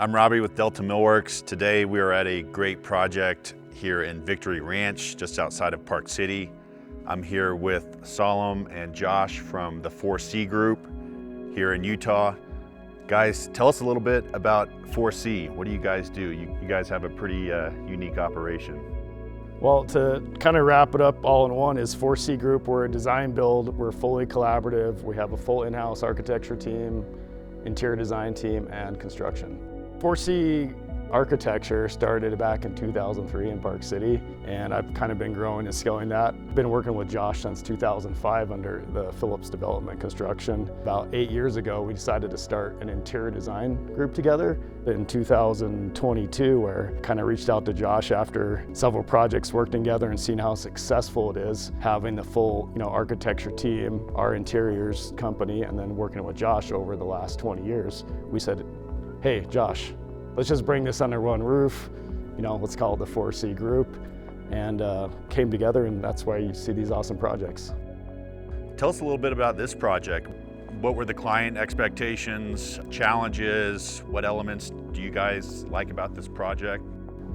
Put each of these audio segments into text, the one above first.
I'm Robbie with Delta Millworks. Today we are at a great project here in Victory Ranch, just outside of Park City. I'm here with Salam and Josh from the 4C group here in Utah. Guys, tell us a little bit about 4C. What do you guys do? You guys have a pretty unique operation. Well, to kind of wrap it up all in one is 4C Group. We're a design build, we're fully collaborative. We have a full in-house architecture team, interior design team, and construction. 4C architecture started back in 2003 in Park City, and I've kind of been growing and scaling that. Been working with Josh since 2005 under the Phillips development construction. About 8 years ago, we decided to start an interior design group together in 2022, where I kind of reached out to Josh after several projects working together and seeing how successful it is having the full, architecture team, our interiors company, and then working with Josh over the last 20 years. We said, hey, Josh, let's just bring this under one roof, let's call it the 4C group, and came together, and that's why you see these awesome projects. Tell us a little bit about this project. What were the client expectations, challenges? What elements do you guys like about this project?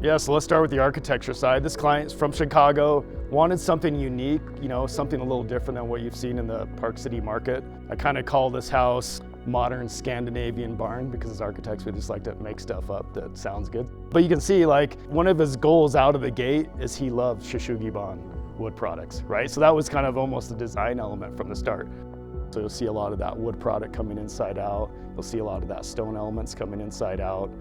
Yeah, so let's start with the architecture side. This client's from Chicago, wanted something unique, something a little different than what you've seen in the Park City market. I kind of call this house modern Scandinavian barn because as architects we just like to make stuff up that sounds good. But you can see one of his goals out of the gate is he loves Shou-sugi-ban wood products, right? So that was kind of almost a design element from the start. So you'll see a lot of that wood product coming inside out. You'll see a lot of that stone elements coming inside out.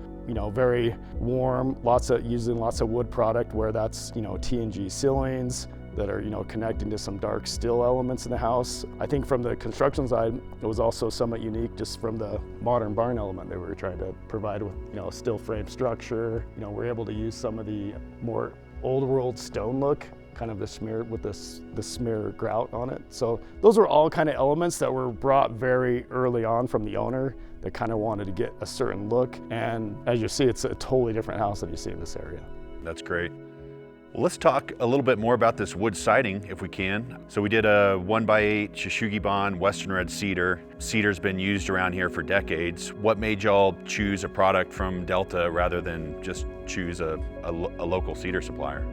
Very warm, using lots of wood product where that's, T&G ceilings that are, connecting to some dark steel elements in the house. I think from the construction side, it was also somewhat unique just from the modern barn element that we were trying to provide with, a steel frame structure. We're able to use some of the more old world stone look, kind of the smear with the smear grout on it. So those were all kind of elements that were brought very early on from the owner that kind of wanted to get a certain look. And as you see, it's a totally different house than you see in this area. That's great. Well, let's talk a little bit more about this wood siding if we can. So we did a 1x8 Shou-sugi-ban Western Red cedar. Cedar's been used around here for decades. What made y'all choose a product from Delta rather than just choose a local cedar supplier?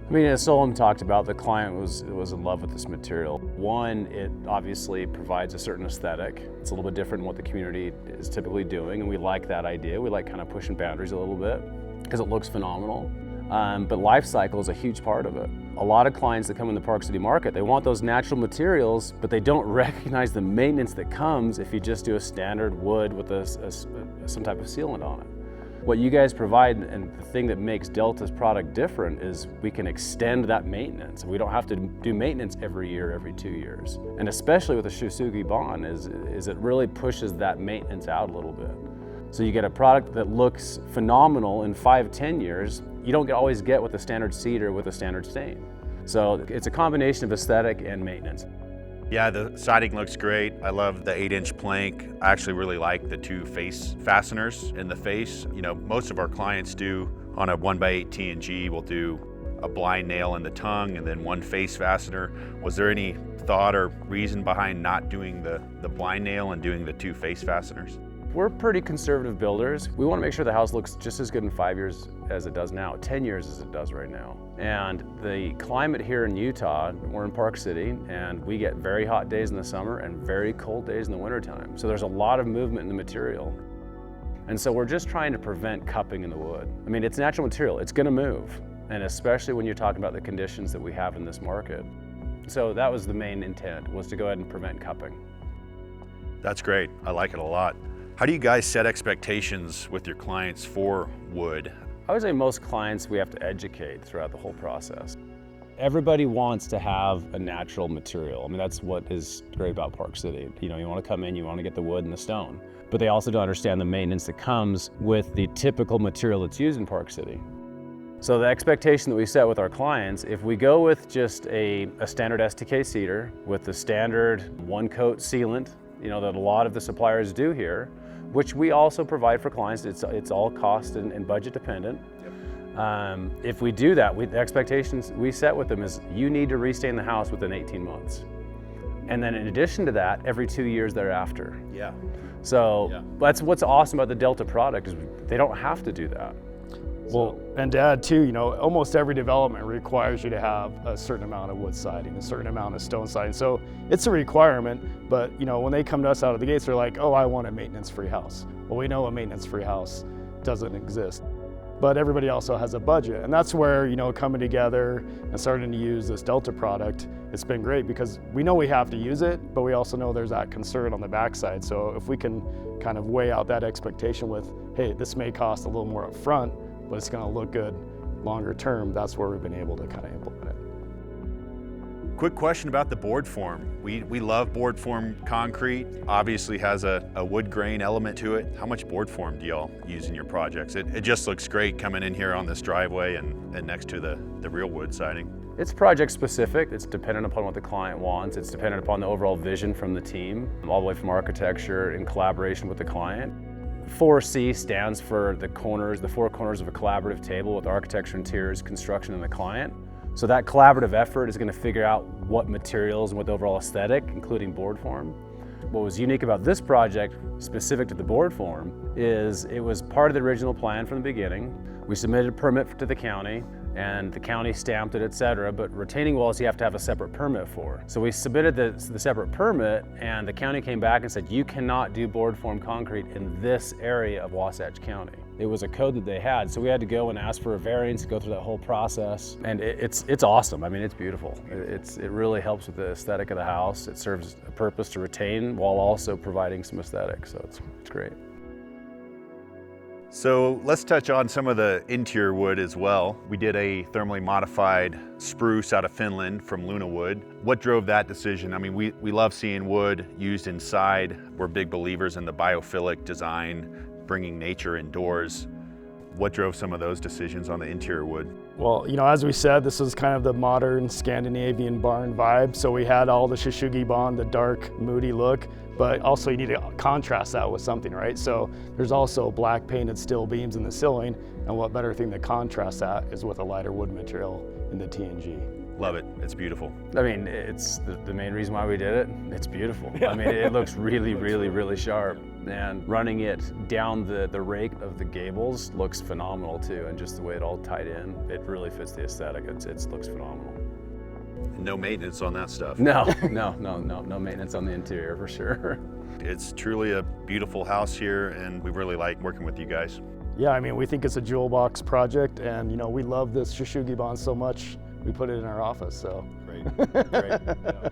I mean, as Salam talked about, the client was in love with this material. One, it obviously provides a certain aesthetic. It's a little bit different than what the community is typically doing, and we like that idea. We like kind of pushing boundaries a little bit because it looks phenomenal. But life cycle is a huge part of it. A lot of clients that come in the Park City market, they want those natural materials, but they don't recognize the maintenance that comes if you just do a standard wood with some type of sealant on it. What you guys provide, and the thing that makes Delta's product different, is we can extend that maintenance. We don't have to do maintenance every year, every 2 years. And especially with the Shou-sugi-ban is it really pushes that maintenance out a little bit. So you get a product that looks phenomenal in 5-10 years. You don't always get with a standard cedar with a standard stain. So it's a combination of aesthetic and maintenance. Yeah, the siding looks great. I love the 8-inch plank. I actually really like the 2 face fasteners in the face. Most of our clients do on a 1x8 T&G, we'll do a blind nail in the tongue and then 1 face fastener. Was there any thought or reason behind not doing the blind nail and doing the 2 face fasteners? We're pretty conservative builders. We want to make sure the house looks just as good in 5 years as it does now, 10 years as it does right now. And the climate here in Utah, we're in Park City, and we get very hot days in the summer and very cold days in the wintertime. So there's a lot of movement in the material. And so we're just trying to prevent cupping in the wood. I mean, it's natural material, it's gonna move. And especially when you're talking about the conditions that we have in this market. So that was the main intent, was to go ahead and prevent cupping. That's great, I like it a lot. How do you guys set expectations with your clients for wood? I would say most clients we have to educate throughout the whole process. Everybody wants to have a natural material. I mean, that's what is great about Park City. You want to come in, you want to get the wood and the stone. But they also don't understand the maintenance that comes with the typical material that's used in Park City. So the expectation that we set with our clients, if we go with just a standard STK cedar with the standard 1-coat sealant, that a lot of the suppliers do here, which we also provide for clients. It's all cost and budget dependent. Yep. If we do that, the expectations we set with them is you need to restain the house within 18 months. And then in addition to that, every 2 years thereafter. Yeah. So that's what's awesome about the Delta product is they don't have to do that. Well, and to add too, almost every development requires you to have a certain amount of wood siding, a certain amount of stone siding. So it's a requirement, but when they come to us out of the gates, they're like, oh, I want a maintenance-free house. Well, we know a maintenance-free house doesn't exist. But everybody also has a budget. And that's where, coming together and starting to use this Delta product, it's been great because we know we have to use it, but we also know there's that concern on the backside. So if we can kind of weigh out that expectation with, hey, this may cost a little more up front, but it's gonna look good longer term, that's where we've been able to kind of implement it. Quick question about the board form. We love board form concrete. Obviously has a wood grain element to it. How much board form do y'all use in your projects? It just looks great coming in here on this driveway and next to the real wood siding. It's project specific. It's dependent upon what the client wants. It's dependent upon the overall vision from the team, all the way from architecture in collaboration with the client. 4C stands for the four corners of a collaborative table with architecture, interiors, construction, and the client. So that collaborative effort is going to figure out what materials and what the overall aesthetic, including board form. What was unique about this project, specific to the board form, is it was part of the original plan from the beginning. We submitted a permit to the county, and the county stamped it, etc. But retaining walls you have to have a separate permit for. So we submitted the separate permit, and the county came back and said, you cannot do board form concrete in this area of Wasatch County. It was a code that they had, so we had to go and ask for a variance, go through that whole process, and it's awesome. I mean, it's beautiful. It really helps with the aesthetic of the house. It serves a purpose to retain while also providing some aesthetic, so it's great. So let's touch on some of the interior wood as well. We did a thermally modified spruce out of Finland from Luna Wood. What drove that decision? I mean, we love seeing wood used inside. We're big believers in the biophilic design, bringing nature indoors. What drove some of those decisions on the interior wood? Well, as we said, this was kind of the modern Scandinavian barn vibe. So we had all the Shou-sugi Ban, the dark, moody look, but also you need to contrast that with something, right? So there's also black painted steel beams in the ceiling, and what better thing to contrast that is with a lighter wood material in the TNG. Love it, it's beautiful. I mean, it's the main reason why we did it. It's beautiful. I mean, it looks really, really, really sharp. And running it down the rake of the gables looks phenomenal too. And just the way it all tied in, it really fits the aesthetic. It looks phenomenal. No maintenance on that stuff. No maintenance on the interior for sure. It's truly a beautiful house here, and we really like working with you guys. Yeah, I mean, we think it's a jewel box project, and we love this Shou-sugi Ban so much, we put it in our office, so. Great, great. Yeah.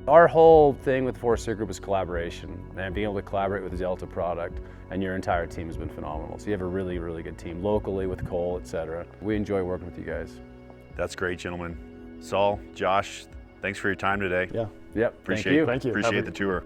Our whole thing with Forestry Group is collaboration, and being able to collaborate with the Delta product, and your entire team has been phenomenal. So you have a really, really good team locally with Cole, etc. We enjoy working with you guys. That's great, gentlemen. Saul, Josh, thanks for your time today. Yeah. Yep. Appreciate Thank you. Appreciate the tour.